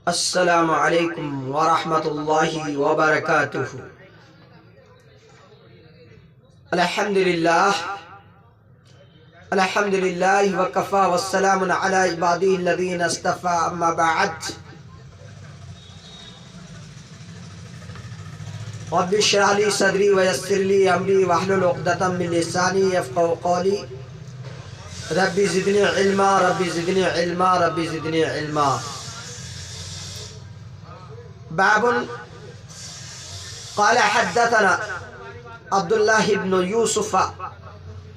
السلام علیکم ورحمۃ اللہ وبرکاتہ۔ الحمدللہ وکفی والسلام علی عبادہ الذین اصطفی، اما بعد۔ رب اشرح لی صدری ویسر لی امری واحلل عقدۃ من لسانی یفقہوا قولی۔ رب زدنی علما، رب زدنی علما، رب زدنی علما۔ باب قال حدثنا عبد الله بن يوسف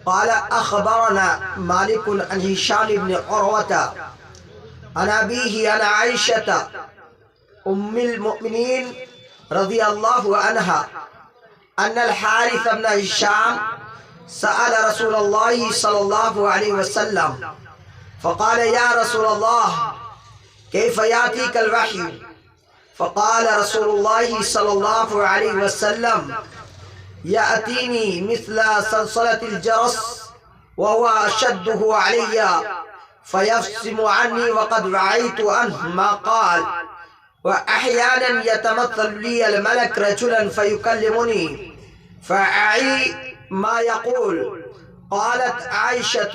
قال أخبرنا مالك عن هشام بن عروة عن أبيه عن عائشة أم المؤمنين رضي الله عنها أن الحارث بن هشام سأل رسول الله صلى الله عليه وسلم فقال يا رسول الله كيف يأتيك الوحي؟ فقال رسول الله صلى الله عليه وسلم يأتيني مثل صلصلة الجرس وهو أشده علي فيفصم عني وقد رأيت عنه ما قال، وأحيانا يتمثل لي الملك رجلا فيكلمني فأعي ما يقول. قالت عائشة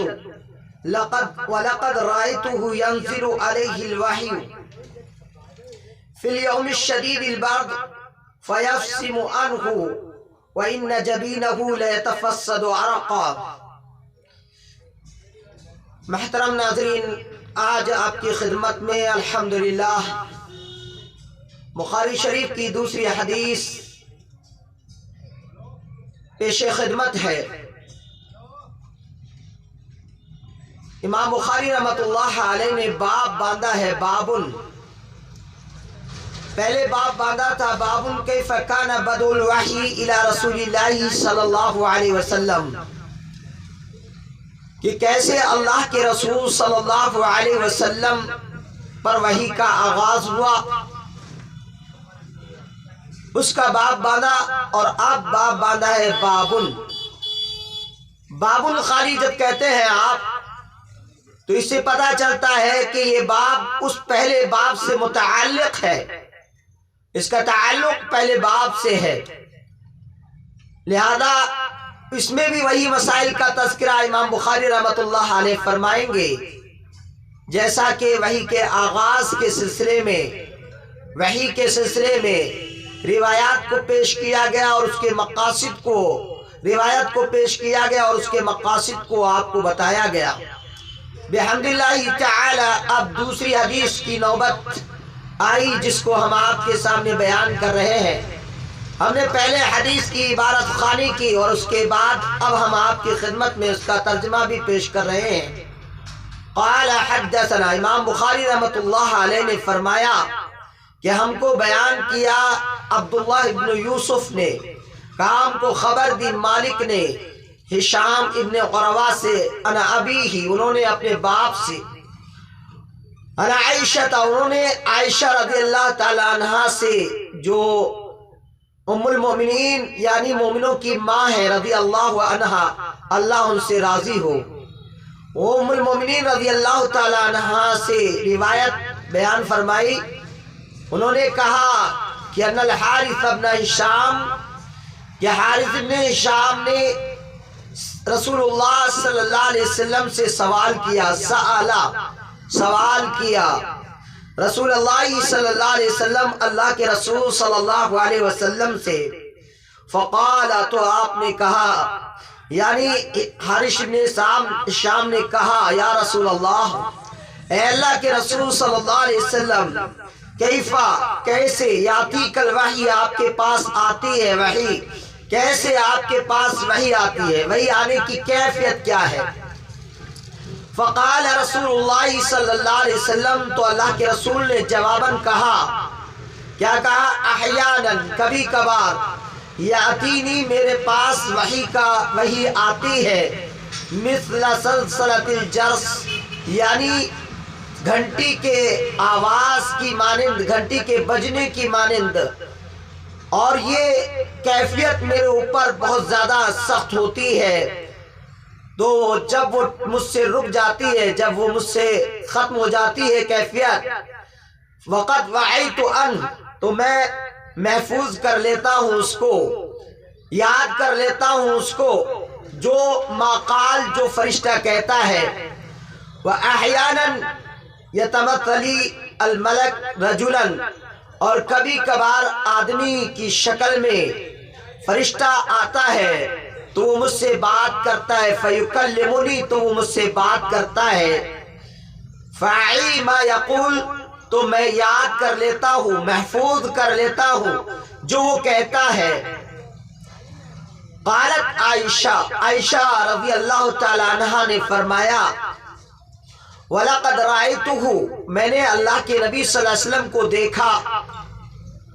ولقد رأيته ينزل عليه الوحي في اليوم الشديد البرد فيفصم عنه وإن جبينه ليتفسد عرقا۔ محترم ناظرین، آج آپ کی خدمت میں الحمدللہ بخاری شریف کی دوسری حدیث پیش خدمت ہے۔ امام بخاری رحمۃ اللہ علیہ نے باب باندھا ہے، بابن۔ پہلے باب باندھا تھا بابن کیف کان بدء الوحی الی رسول اللہ صلی اللہ علیہ وسلم، کہ کیسے اللہ کے رسول صلی اللہ علیہ وسلم پر وحی کا آغاز ہوا، اس کا باب باندھا۔ اور اب باب باندھا ہے بابن۔ بابن خالی جب کہتے ہیں آپ تو اس سے پتہ چلتا ہے کہ یہ باب اس پہلے باب سے متعلق ہے، اس کا تعلق پہلے باب سے ہے، لہذا اس میں بھی وہی مسائل کا تذکرہ امام بخاری رحمۃ اللہ علیہ فرمائیں گے، جیسا کہ وحی کے آغاز کے سلسلے میں، وحی کے سلسلے میں روایات کو پیش کیا گیا اور اس کے مقاصد کو، روایت کو پیش کیا گیا اور اس کے مقاصد کو آپ کو بتایا گیا۔ بحمد اللہ تعالی اب دوسری حدیث کی نوبت آئی جس کو ہم آپ کے سامنے بیان کر رہے ہیں۔ ہم نے پہلے حدیث کی عبارت خوانی کی اور اس کے بعد اب ہم آپ کی خدمت میں اس کا ترجمہ بھی پیش کر رہے ہیں۔ قال حدثنا، امام بخاری رحمۃ اللہ علیہ نے فرمایا کہ ہم کو بیان کیا عبداللہ ابن یوسف نے، کام کو خبر دی مالک نے ہشام ابن عروہ سے، انا ابیہ، انہوں نے اپنے باپ سے، انا عائشہ، انہوں نے عائشہ رضی اللہ تعالیٰ عنہ سے جو ام المؤمنین یعنی مومنوں کی ماں ہے رضی اللہ عنہ، اللہ ان سے راضی ہو، ام المؤمنین رضی اللہ تعالیٰ عنہ سے روایت بیان فرمائی۔ انہوں نے کہا کہ ان الحارث بن ہشام، کہ حارث بن ہشام نے رسول اللہ صلی اللہ علیہ وسلم سے سوال کیا، سوال کیا رسول اللہ صلی اللہ علیہ وسلم، اللہ کے رسول صلی اللہ علیہ وسلم سے۔ فقال، تو آپ نے کہا، یعنی حارث بن ہشام نے کہا، یا رسول اللہ، اے اللہ کے رسول صلی اللہ علیہ وسلم، کیفا، کیسے، یاتیک الوحی، آپ کے پاس آتی ہے وحی، کیسے آپ کے پاس وحی آتی ہے، وحی آنے کی کیفیت کیا ہے؟ فقال رسول اللہ صلی اللہ علیہ وسلم، تو اللہ کے رسول نے جواباً کہا، کیا کہا؟ احیاناً، کبھی کبھار، یاتینی، میرے پاس وحی آتی ہے، مثل سلسلۃ الجرس، یعنی گھنٹی کے آواز کی مانند، گھنٹی کے بجنے کی مانند، اور یہ کیفیت میرے اوپر بہت زیادہ سخت ہوتی ہے، تو جب وہ مجھ سے رک جاتی ہے، جب وہ مجھ سے ختم ہو جاتی ہے کیفیت، وقت وعیت ان، تو میں محفوظ کر لیتا ہوں اس کو، یاد کر لیتا ہوں اس کو جو مقال جو فرشتہ کہتا ہے۔ وَأَحْيَانًا يَتَمَثَّلِ الْمَلَكُ رَجُلًا، اور کبھی کبھار آدمی کی شکل میں فرشتہ آتا ہے تو وہ مجھ سے بات کرتا ہے، فَيُكَلِّمُنِي، تو وہ مجھ سے بات کرتا ہے، فَأَعِي مَا يَقُولُ، تو میں یاد کر لیتا ہوں، محفوظ کر لیتا ہوں جو وہ کہتا ہے۔ قالت عائشہ، عائشہ رضی اللہ تعالیٰ عنہا نے فرمایا، وَلَقَدْ رَأَيْتُهُ، میں نے اللہ کے نبی صلی اللہ علیہ وسلم کو دیکھا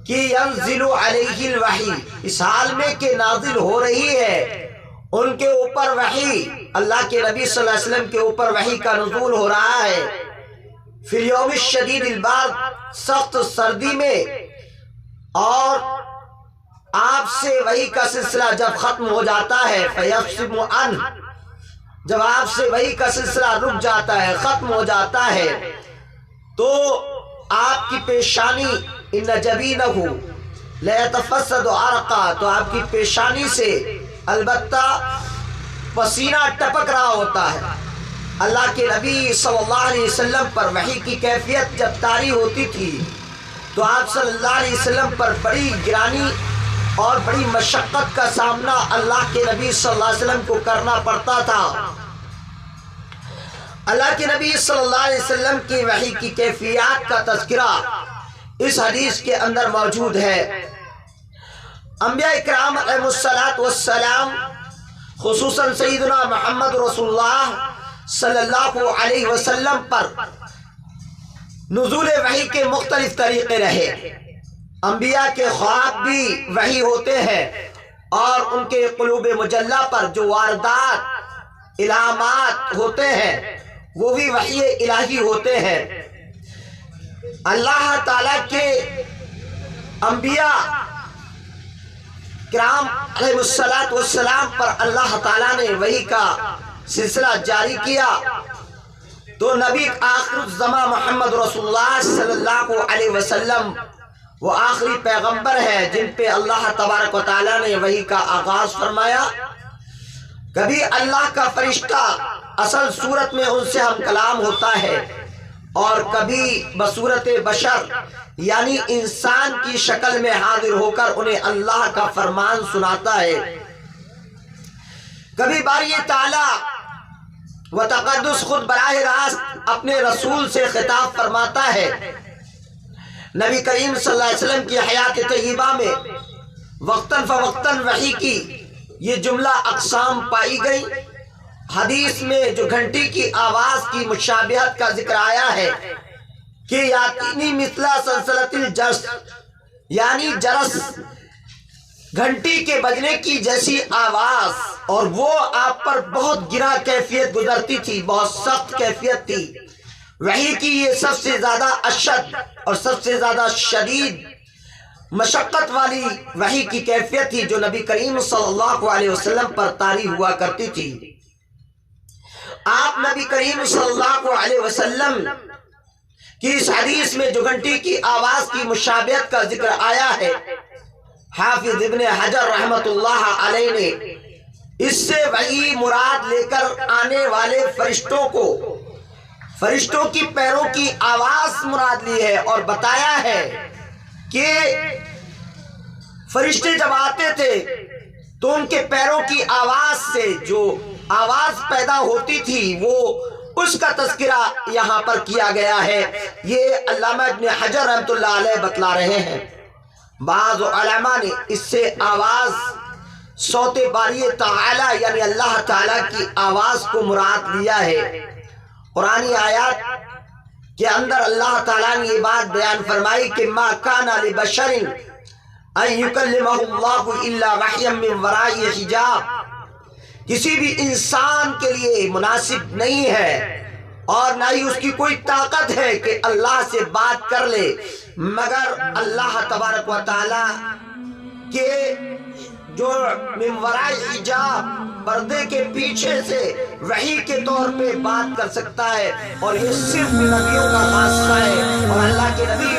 کہ ينزل علیہ الوحی، اس حال میں کہ نازل ہو رہی ہے ان کے اوپر وحی، اللہ کے نبی صلی اللہ علیہ وسلم کے اوپر وحی کا نزول ہو رہا ہے، فی الیوم الشدید البرد، سخت سردی میں، اور آپ سے وحی کا سلسلہ جب ختم ہو جاتا ہے، فیفصم عنہ، جب آپ سے وحی کا سلسلہ رک جاتا ہے، ختم ہو جاتا ہے، تو آپ کی پیشانی، ان جبینہ لیتفسد عرقا، تو آپ کی پیشانی سے البتہ پسینہ ٹپک رہا ہوتا ہے۔ اللہ کے نبی صلی اللہ علیہ وسلم پر وحی کی کیفیت جب طاری ہوتی تھی تو آپ صلی اللہ علیہ وسلم پر بڑی گرانی اور بڑی مشقت کا سامنا اللہ کے نبی صلی اللہ علیہ وسلم کو کرنا پڑتا تھا۔ اللہ کے نبی صلی اللہ علیہ وسلم کی وحی کی کیفیات کا تذکرہ اس حدیث کے اندر موجود ہے۔ انبیاء اکرام علیہ السلام، خصوصاً سیدنا محمد رسول اللہ صلی اللہ علیہ وسلم پر نزول وحی کے مختلف طریقے رہے۔ انبیاء کے خواب بھی وحی ہوتے ہیں، اور ان کے قلوب مجلہ پر جو واردات، الہامات ہوتے ہیں وہ بھی وحی الہی ہوتے ہیں۔ اللہ تعالیٰ کے انبیاء کرام علیہ السلام پر اللہ تعالیٰ نے وحی کا سلسلہ جاری کیا، تو نبی آخر الزمان محمد رسول اللہ صلی اللہ علیہ وسلم وہ آخری پیغمبر ہے جن پہ اللہ تبارک و تعالیٰ نے وحی کا آغاز فرمایا۔ کبھی اللہ کا فرشتہ اصل صورت میں ان سے ہم کلام ہوتا ہے، اور کبھی بصورت بشر یعنی انسان کی شکل میں حاضر ہو کر انہیں اللہ کا فرمان سناتا ہے۔ کبھی باری تعالیٰ و تقدس خود براہ راست اپنے رسول سے خطاب فرماتا ہے۔ نبی کریم صلی اللہ علیہ وسلم کی حیات طیبہ میں وقتاً فوقتاً وحی کی یہ جملہ اقسام پائی گئی۔ حدیث میں جو گھنٹی کی آواز کی مشابہت کا ذکر آیا ہے کہ یاتینی مثلا سلسلۃ الجرس، یعنی جرس، گھنٹی کے بجنے کی جیسی آواز، اور وہ آپ پر بہت گرا کیفیت گزرتی تھی، بہت سخت کیفیت تھی۔ وحی کی یہ سب سے زیادہ اشد اور سب سے زیادہ شدید مشقت والی وحی کی کیفیت تھی جو نبی کریم صلی اللہ علیہ وسلم پر طاری ہوا کرتی تھی۔ آپ نبی کریم صلی اللہ علیہ وسلم کی اس حدیث میں جو گھنٹی کی آواز کی مشابہت کا ذکر آیا ہے، حافظ ابن حجر رحمت اللہ علیہ نے اس سے وحی مراد لے کر آنے والے فرشتوں کو، فرشتوں کی پیروں کی آواز مراد لی ہے، اور بتایا ہے کہ فرشتے جب آتے تھے تو ان کے پیروں کی آواز سے جو آواز پیدا ہوتی تھی وہ اس کا تذکرہ یہاں پر کیا گیا ہے۔ یہ علامہ ابن حجر رحمۃ اللہ علیہ بتلا رہے ہیں۔ بعض علماء نے اس سے آواز صوت باری تعالی یعنی اللہ تعالیٰ کی آواز کو مراد لیا ہے۔ قرآنی آیات کے اندر اللہ تعالیٰ نے یہ بات بیان فرمائی کہ ما کان لبشر ان یکلمہ اللہ الا وحیا من وراء حجاب، کسی بھی انسان کے لیے مناسب نہیں ہے اور نہ ہی اس کی کوئی طاقت ہے کہ اللہ سے بات کر لے مگر اللہ تبارک و تعالی کے جو من وراء حجاب، پردے کے پیچھے سے وحی کے طور پہ بات کر سکتا ہے، اور یہ صرف نبیوں کا خاصہ ہے، اور اللہ کے نبی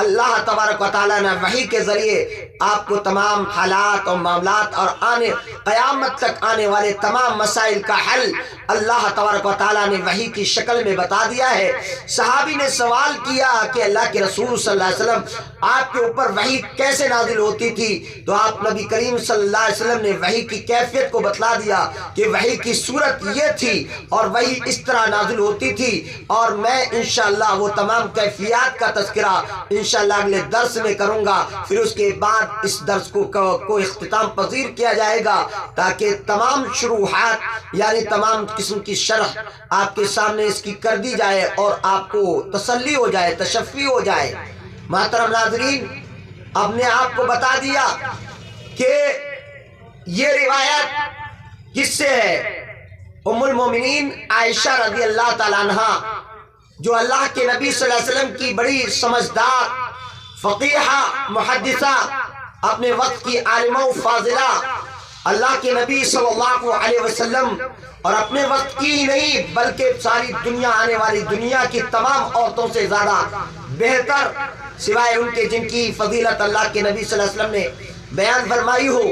اللہ تبارک و تعالیٰ نے وحی کے ذریعے آپ کو تمام حالات اور معاملات اور قیامت تک آنے والے تمام مسائل کا حل اللہ تبارک و تعالیٰ نے وحی کی شکل میں بتا دیا ہے۔ صحابی نے سوال کیا کہ اللہ کے رسول صلی اللہ علیہ وسلم آپ کے اوپر وحی کیسے نازل ہوتی تھی؟ تو آپ نبی کریم صلی اللہ علیہ وسلم نے وحی کی کیفیت کو بتلا دیا کہ وحی کی صورت یہ تھی اور وحی اس طرح نازل ہوتی تھی، اور میں انشاءاللہ وہ تمام کیفیات کا تذکرہ انشاءاللہ اگلے درس میں کروں گا۔ پھر اس کے بعد اس درس کو اختتام پذیر کیا جائے گا تاکہ تمام شروحات یعنی تمام قسم کی شرح آپ کے سامنے اس کی کر دی جائے اور آپ کو تسلی ہو جائے، تشفی ہو جائے۔ محترم ناظرین، اب نے آپ کو بتا دیا کہ یہ روایت کس سے ہے؟ ام المومنین عائشہ رضی اللہ تعالیٰ عنہ، جو اللہ کے نبی صلی اللہ علیہ وسلم کی بڑی سمجھدار فقیحہ محدثہ، اپنے وقت کی عالمہ و فاضلہ، اللہ کے نبی صلی اللہ علیہ وسلم اور اپنے وقت کی ہی نہیں بلکہ ساری دنیا، آنے والی دنیا کی تمام عورتوں سے زیادہ بہتر سوائے ان کے جن کی فضیلت اللہ کے نبی صلی اللہ علیہ وسلم نے بیان فرمائی ہو،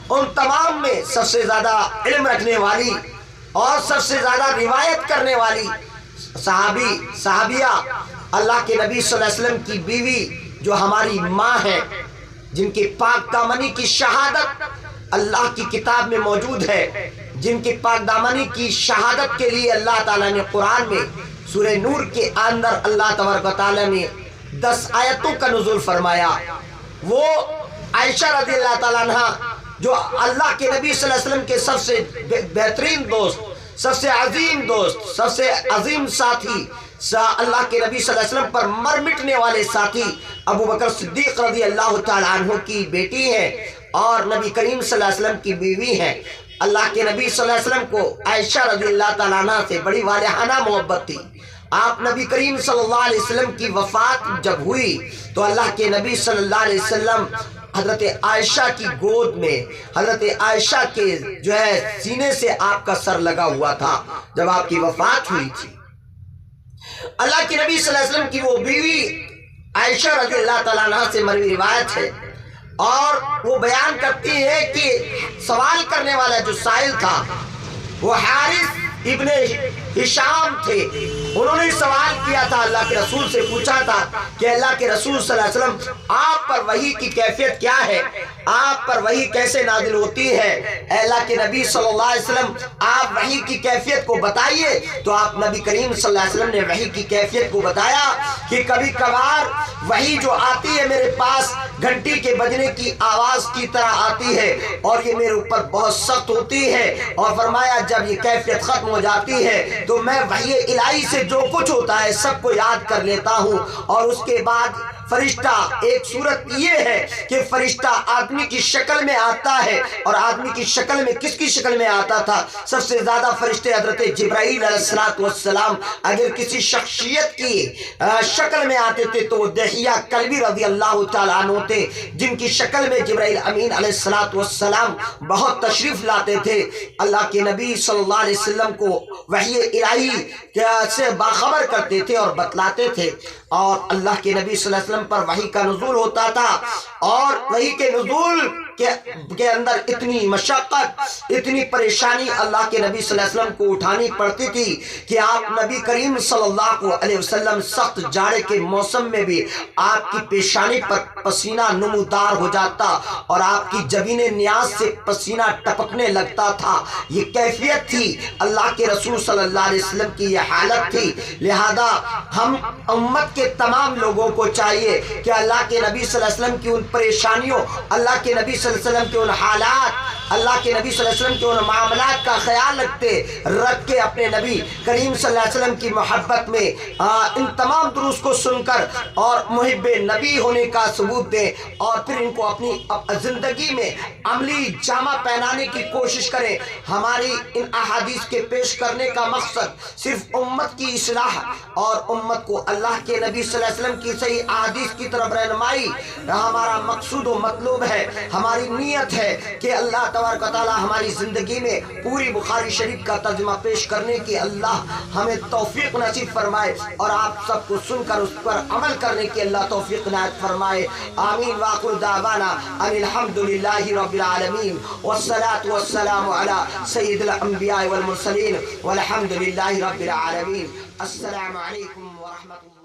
ان تمام میں سب سے زیادہ علم رکھنے والی اور سب سے زیادہ روایت کرنے والی صحابیہ اللہ کے نبی صلی اللہ علیہ وسلم کی بیوی جو ہماری ماں ہے، جن کے پاک دامنی کی شہادت اللہ کی کتاب میں موجود ہے، جن کے پاک دامنی کی شہادت کے لیے اللہ تعالیٰ نے قرآن میں سورہ نور کے اندر اللہ تبارک و تعالیٰ نے 10 آیتوں کا نزول فرمایا۔ وہ عائشہ رضی اللہ تعالیٰ عنہ جو اللہ کے نبی صلی اللہ علیہ وسلم کے سب سے بہترین دوست، سب سے عظیم دوست، سب سے عظیم ساتھی، اللہ کے نبی صلی اللہ علیہ وسلم پر مر مٹنے والے ساتھی ابو بکر صدیق رضی اللہ تعالیٰ عنہ کی بیٹی ہیں اور نبی کریم صلی اللہ علیہ وسلم کی بیوی ہیں۔ اللہ کے نبی صلی اللہ علیہ وسلم کو عائشہ رضی اللہ تعالیٰ عنہ سے بڑی والہانہ محبت تھی۔ آپ نبی کریم صلی اللہ علیہ وسلم کی وفات جب ہوئی تو اللہ کے نبی صلی اللہ علیہ وسلم حضرت عائشہ کی گود میں، حضرت عائشہ کے جو ہے سینے سے آپ کا سر لگا ہوا تھا جب آپ کی وفات ہوئی تھی۔ اللہ کے نبی صلی اللہ علیہ وسلم کی وہ بیوی عائشہ رضی اللہ تعالیٰ عنہ سے مروی روایت ہے، اور وہ بیان کرتی ہے کہ سوال کرنے والا جو سائل تھا وہ حارث ابن ہشام تھے۔ انہوں نے سوال کیا تھا، اللہ کے رسول سے پوچھا تھا کہ اللہ کے رسول صلی اللہ علیہ وسلم آپ پر وحی کی کیفیت کیا ہے، آپ پر وحی کیسے نازل ہوتی ہے؟ اے اللہ کے نبی صلی اللہ علیہ وسلم آپ وحی کی کیفیت کو بتائیے۔ تو آپ نبی کریم صلی اللہ علیہ وسلم نے وحی کی کیفیت کو بتایا کہ کبھی کبھار وحی جو آتی ہے میرے پاس گھنٹی کے بجنے کی آواز کی طرح آتی ہے اور یہ میرے اوپر بہت سخت ہوتی ہے، اور فرمایا جب یہ کیفیت ختم ہو جاتی ہے تو میں وحی الہی سے جو کچھ ہوتا ہے سب کو یاد کر لیتا ہوں، اور اس کے بعد فرشتہ، ایک صورت یہ ہے کہ فرشتہ آدمی کی شکل میں آتا ہے، اور آدمی کی شکل میں کس کی شکل میں آتا تھا؟ سب سے زیادہ فرشتے حضرت جبرائیل علیہ السلام اگر کسی شخصیت کی شکل میں آتے تھے تو وہ دحیہ کلبی رضی اللہ تعالیٰ عنہ تھے، جن کی شکل میں جبرائیل امین علیہ السلام بہت تشریف لاتے تھے۔ اللہ کے نبی صلی اللہ علیہ وسلم کو وحی الہی سے باخبر کرتے تھے اور بتلاتے تھے، اور اللہ کے نبی صلی اللہ علیہ وسلم پر وحی کا نزول ہوتا تھا، اور وحی کے نزول کے اندر اتنی مشقت، اتنی پریشانی اللہ کے نبی صلی اللہ علیہ وسلم کو اٹھانی پڑتی تھی کہ آپ نبی کریم صلی اللہ علیہ وسلم سخت جاڑے کے موسم میں بھی آپ کی پیشانی پر پسینہ نمودار ہو جاتا اور آپ کی جبین نیاز سے پسینہ ٹپکنے لگتا تھا۔ یہ کیفیت تھی اللہ کے رسول صلی اللہ علیہ وسلم کی، یہ حالت تھی۔ لہذا ہم امت کے تمام لوگوں کو چاہیے کہ اللہ کے نبی صلی اللہ علیہ وسلم کی ان پریشانیوں، اللہ کے نبی صلی اللہ علیہ وسلم کے ان حالات، اللہ کے نبی صلی اللہ علیہ وسلم کے ان معاملات کا خیال رکھ کے اپنے نبی کریم صلی اللہ علیہ وسلم کی محبت میں ان تمام دروس کو سن کر اور محب نبی ہونے کا ثبوت دیں، اور پھر ان کو اپنی زندگی میں عملی جامہ پہنانے کی کوشش کریں۔ ہماری ان احادیث کے پیش کرنے کا مقصد صرف امت کی اصلاح اور امت کو اللہ کے نبی صلی اللہ علیہ وسلم کی صحیح احادیث کی طرف رہنمائی ہمارا مقصود و مطلوب ہے۔ ہماری ہماری نیت ہے کہ اللہ تبارک و تعالی ہماری زندگی میں پوری بخاری شریف کا ترجمہ پیش کرنے کی اللہ ہمیں توفیق نصیب فرمائے، اور آپ سب کو سن کر اس پر عمل کرنے کی اللہ توفیق عنایت فرمائے۔ آمین۔ وآخر دعوانا ان الحمد للہ رب العالمین، والصلاة والسلام علی سید الانبیاء والمرسلین، والحمد للہ رب العالمین۔ السلام علیکم ورحمۃ اللہ۔